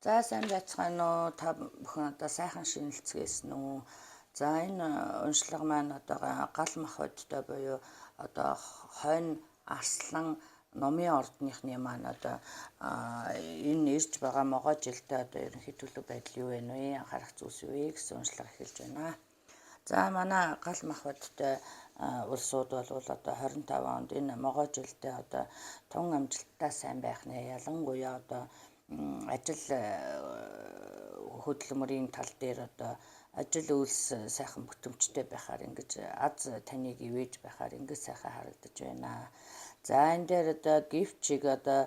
За сайн байцгаана уу? Та бүхэн одоо сайхан шинэлцгээсэн үү? За энэ уншлага маань одоо гал махбодтой буюу одоо хойно арслан номын ордныхны маань одоо энэ ирж байгаа могоо жилдээ одоо ерөнхий төлөв байдал юу вэ нэ? Анхаарах зүйлс юу вэ гэсэн уншлага эхэлж байна. За манай гал махбодтой улсууд бол одоо 25 онд энэ могоо жилдээ одоо тун амжилттай сайн байх нэ. Ялангуяа одоо ажил хөдөлмөрийн тал дээр одоо ажил үйлс сайхан бүтэмжтэй байхаар ингэж аз таныг ивэж байхаар ингэж сайхан харагдаж байна. За энэ дээр одоо гифчиг одоо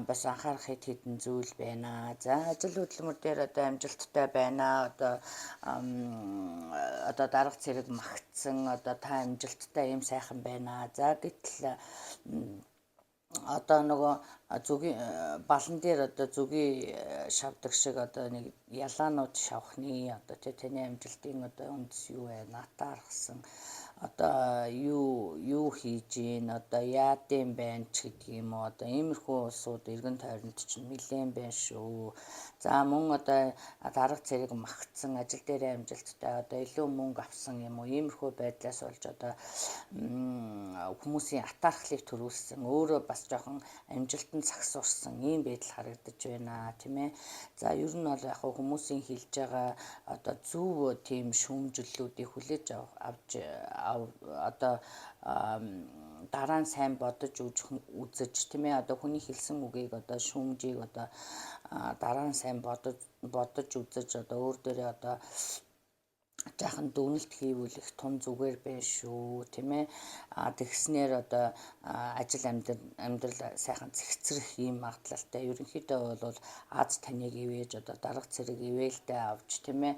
бас анхаарах хэд хэдэн зүйл байна. За ажил хөдөлмөр дээр одоо амжилттай байна. Одоо дарга цэрэг магтсан одоо та амжилттай юм сайхан байна. За гэтэл одоо нөгөө зүгийн балан дээр одоо зүгийн шавдаг шиг одоо нэг ялаанууд шавхны одоо таны амжилтын одоо үндэс юу вэ? Натаархсан одоо юу хийж гин одоо яадын байна ч гэдэг юм уу. Одоо иймэрхүү улсууд эргэн тойронд чинь нэлээд байна шүү. За мөн одоо дарга цэрэг магтсан ажил дээрээ амжилттай одоо илүү мөнгө авсан юм уу. Иймэрхүү байдлаас болж одоо хүмүүсийн атаархлыг төрүүлсэн, өөрөө бас жоохон амжилтанд сагсуурсан ийм байдал харагдаж байна тийм ээ. За ер нь бол яг хүмүүсийн хэлж байгаа одоо зөв тийм шүүмжлэлүүдийг хүлээж авч одоо дараа нь сайн бодож үзэж тийм ээ. Одоо хүний хэлсэн үгийг одоо шүүмжийг одоо дараа нь сайн бодож үзэж одоо өөр дээрээ одоо жаахан дүгнэлт хийвэл их тун зүгээр байна шүү тийм ээ. Тэгснээр одоо ажил амьдрал сайхан цэгцрэх ийм магадлалтай. Ерөнхийдөө бол аз таныг ивэж одоо дарга цэрэг ивэлтэй авч тийм ээ.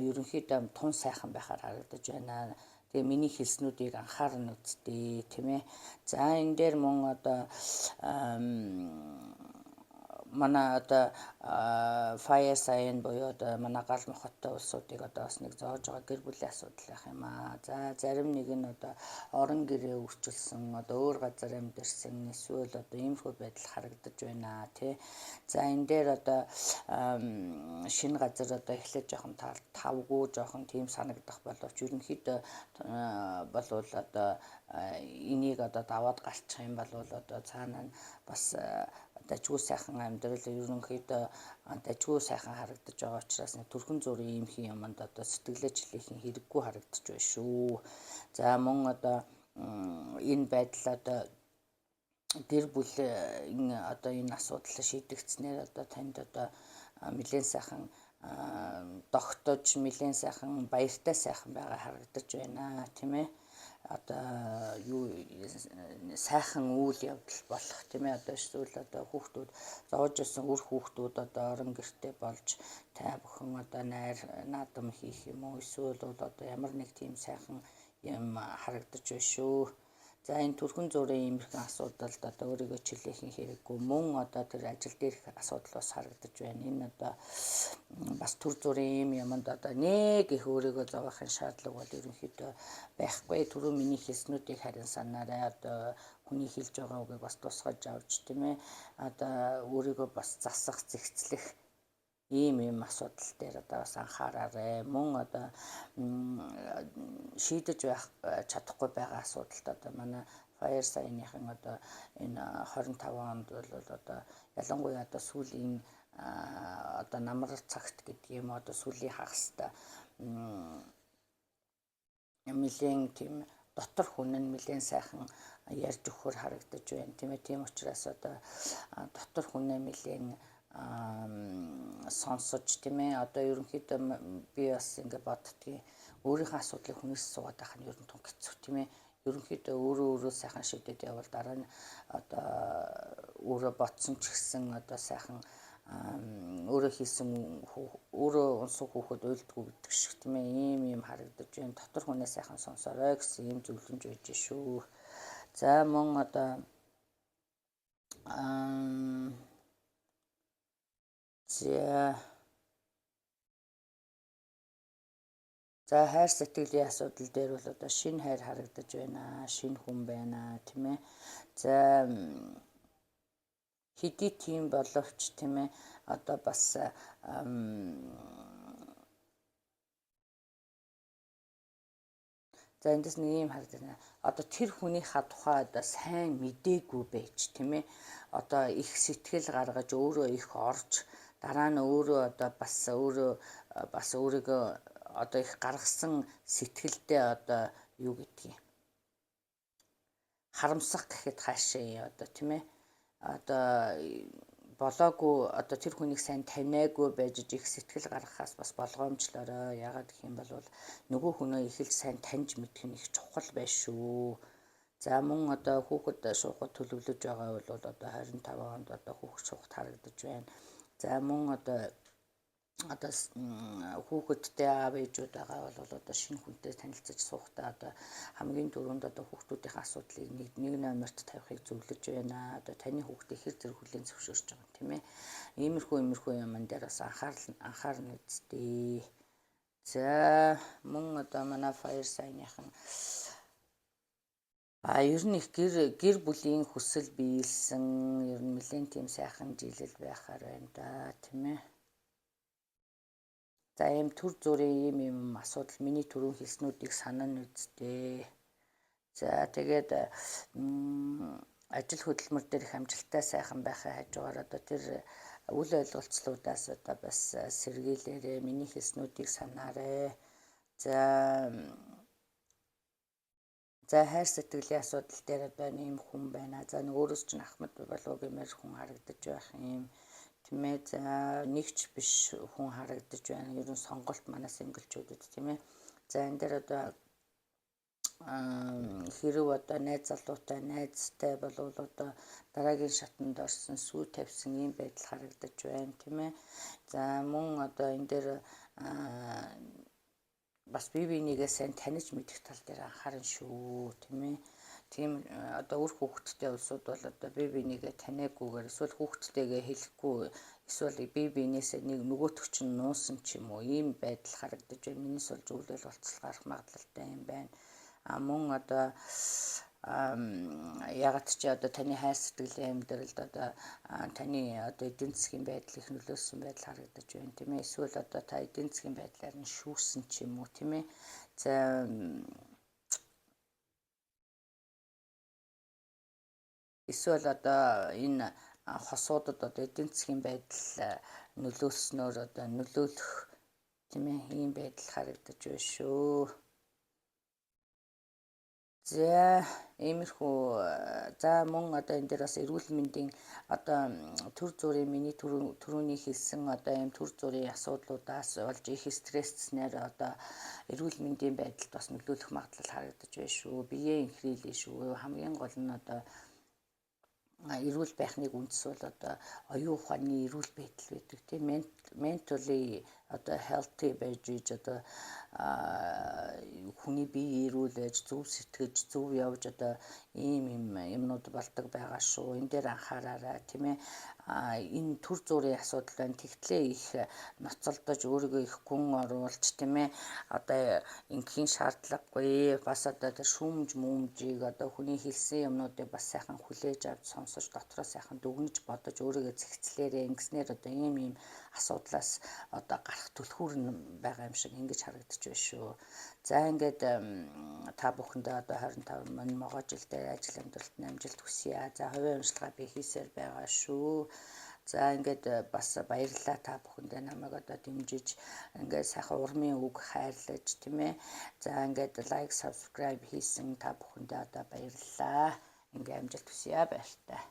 Ерөнхийдөө тун сайхан байхаар харагдаж байна. Тэгээ миний хэлснүүдийг анхаарна үсттэй тийм ээ. За энэ дээр мөн одоо манай одоо fire sign буюу одоо манай гал мохоттой улсуудыг одоо бас нэг зоож байгаа гэр бүлийн асуудал байх юм аа. За зарим нэг нь одоо орон гэрээ өөрчилсөн одоо өөр газар амьдэрсэн эсвэл одоо иймэрхүү байдал харагдаж байна тий. За энэ дээр одоо шинэ газар одоо эхлээд жоохон тавгүй жоохон тийм санагдах боловч ерөнхийдөө болвол одоо энийг одоо даваад гарчих юм бол одоо цаанаа бас дажгүй сайхан амьдрал ерөнхийдөө дажгүй сайхан харагдаж байгаа учраас төрхөн зургийн юм хин юмд одоо сэтгэлээ жилийнхэн хэрэггүй харагдаж байна шүү. За мөн одоо энэ байдал одоо гэр бүлийн одоо энэ асуудал шийдэгдснээр одоо танд одоо нэлээд сайхан тогтож нэлээд сайхан баяртай сайхан байгаа харагдаж байна тийм ээ. Одоо юу сайхан үйл явдал болох тийм ээ. Одоо эсвэл одоо хүүхдүүд зоож ирсэн үр хүүхдүүд одоо орон гэртээ болж та бүхэн одоо найр наадам хийх юм уу эсвэл бол одоо ямар нэг тийм сайхан юм харагдаж байна шүү. За энэ төрхөн зургийн иймэрхэн асуудалд одоо өөрийгөө чилээхэн хэрэггүй мөн одоо тэр ажил дээрх асуудал бас харагдаж байна. Энэ одоо бас төр зургийн юмд одоо нэг их өөрийгөө зовоохын шаардлага бол ерөнхийдөө байхгүй. Түрүү миний хэлснүүдийг харин санаарай. Одоо хүний хэлж байгаа үгийг бас тусгаж авч тийм ээ. Одоо өөрийгөө бас засах, зэгцлэх ийм асуудал дээр одоо бас анхаараарай. Мөн одоо шийдэж байх чадахгүй байгаа асуудалд одоо манай fire sign-ийн одоо энэ 25 онд бол одоо ялангуяа одоо сүүлийн одоо намар цагт гэдэг юм одоо сүүлийн хагаста нэлээд тийм дотор хүн нь нэлээд сайхан ярьж өгөхөр харагдаж байна тийм ээ. Тийм учраас одоо дотор хүнээ нэлээд сонсож тийм ээ. Одоо ерөнхийдөө би бас ингээд боддгийг өөрийнхөө асуудлыг хүнээс суугаад байх нь ер нь тун хэцүү тийм ээ. Ерөнхийдөө өөрөө сайхан шийдээд явбал дараа нь одоо өөрөө бодсон ч гэсэн одоо сайхан өөрөө хийсэн өөрөө унсан хүүхэд уйлдгүй гэдэг шиг тийм ээ. Ийм харагдаж байна. Дотор хүнээ сайхан сонсорой гэсэн ийм зөвлөмж байж шүү. За мөн одоо за хайр сэтгэлийн асуудал дээр бол одоо шинэ хайр харагдаж байна. Шинэ хүн байна тийм ээ. За хэдий тийм боловч тийм ээ одоо бас за эндээс нэг юм харагдаж байна. Одоо тэр хүнийхээ тухай одоо сайн мэдээгүй байж тийм ээ одоо их сэтгэл гаргаж өөрөө их орж дараа нь өөрөө одоо бас өөрийгөө одоо их гаргасан сэтгэлдээ одоо юу гэдгийг харамсах гэхэд хаашаа одоо тийм ээ одоо болоогүй одоо тэр хүнийг сайн таниагүй байж их сэтгэл гаргахаас бас болгоомжлороо. Яагаад гэх юм бол нөгөө хүнөө их л сайн таньж мэдэх нь их чухал байж шүү. За мөн одоо хүүхэд шуухад төлөвлөж байгаа бол одоо 25 онд одоо хүүхэд шуухад харагдаж байна. За мөн одоо хүүхэдтэй аав ээжүүд байгаа бол одоо шинэ хүнтэй танилцаж суухдаа одоо хамгийн түрүүнд одоо хүүхдүүдийн асуудлыг нэг номерт тавихыг зөвлөж байна. Одоо таны хүүхдээ хэр зэрэг хүлээн зөвшөөрч байгаа юм тийм ээ. Иймэрхүү юмн дээр бас анхаарна үсттэй. За мөн одоо манай Fire Sign-ийнхан ер нь их гэр бүлийн хүсэл биелсэн ер нь нэлээд тийм сайхан жилэл байхаар байна да тийм ээ. За ийм төр зүрийн ийм асуудал миний түрүүн хэлснүүдийг санана үсттэй. За тэгээд ажил хөдөлмөр дээр их амжилттай сайхан байхаа хажуугаар одоо тэр үл ойлголцлуудаас одоо бас сэргийлээрээ миний хэлснүүдийг санаарай. За хайр сэтгэлийн асуудал дээр одоо нэм хүн байна. За өөрөөс чинь Ахмад болов гэмээр хүн харагдаж байх юм. Тийм ээ. За нэгч биш хүн харагдаж байна. Ер нь сонголт манай синглчүүдэд тийм ээ. За энэ дээр одоо хэрв одоо найз залуутай найзтай болвол одоо дараагийн шатанд орсон сүү тавьсан ийм байдал харагдаж байна тийм ээ. За мөн одоо энэ дээр бас бие бинийгээ сайн таних мэдэх тал дээр анхаарна шүү тийм ээ. Тийм одоо үр хүүхэдтэй улсууд бол одоо бие бинийгээ таниаггүйгээр эсвэл хүүхэдтэйгээ хэлэхгүй эсвэл бие биенээсээ нэг нөгөөтг чинь нуусан ч юм уу ийм байдал харагдаж байна. Минийс бол зөвлөл болцол гарах магадлалтай юм байна. Мөн одоо ягаад ч одоо таны хайр сэтгэлийн амьдралд одоо таны одоо эдийн засгийн байдал их нөлөөлсөн байдал харагдаж байна тийм ээ. Эсвэл одоо та эдийн засгийн байдлаар нь шүүрсэн ч юм уу тийм ээ. За эсвэл одоо энэ хосуудад одоо эдийн засгийн байдал нөлөөлснөөр одоо нөлөөлөх тийм ээ ийм байдал харагдаж байна шүү. За иймэрхүү за мөн одоо энэ дээр бас эрүүл мэндийн одоо төр зүрийн миний түрүүний хэлсэн одоо ийм төр зүрийн асуудлуудаас болж их стрессснээр одоо эрүүл мэндийн байдалд бас нөлөөлөх магадлал харагдаж байна шүү. Биеэ инхрийлээ шүү. Хамгийн гол нь одоо эрүүл байхныг үндэс бол одоо оюун ухааны эрүүл байдал байдаг тийм mentally одоо healthy байж одоо хүний бие эрүүл байж зөв сэтгэж зөв явж одоо ийм юмнууд болдог байгаа шүү. Энэ дээр анхаараарай тийм ээ. Энэ төр зүрийн асуудал байна. Тэгтлээ их ноцолдож өөрийгөө их гүн оруулж тийм ээ. Одоо ингийн шаардлагагүй бас одоо тэр шүүмж мөмжийг одоо хүний хэлсэн юмнуудыг бас сайхан хүлээж авч сонсож дотроо сайхан дүгнэж бодож өөрийгөө зэгцлээрээ ингэснээр одоо ийм асуудлаас одоо гарах түлхүүр нь байгаа юм шиг ингэж харагдаж байна шүү. За ингээд та бүхэндээ одоо 25 мөн могоо жилдээ ажил амьдралд амжилт хүсье. За хувийн уншлагаа би хийсээр байгаа шүү. За ингээд бас баярлалаа та бүхэндээ намайг одоо дэмжиж ингээд сайхан урмын үг хайрлаж тийм ээ. За ингээд лайк, subscribe хийсэн та бүхэндээ одоо баярлалаа. Ингээд амжилт хүсье баяртай.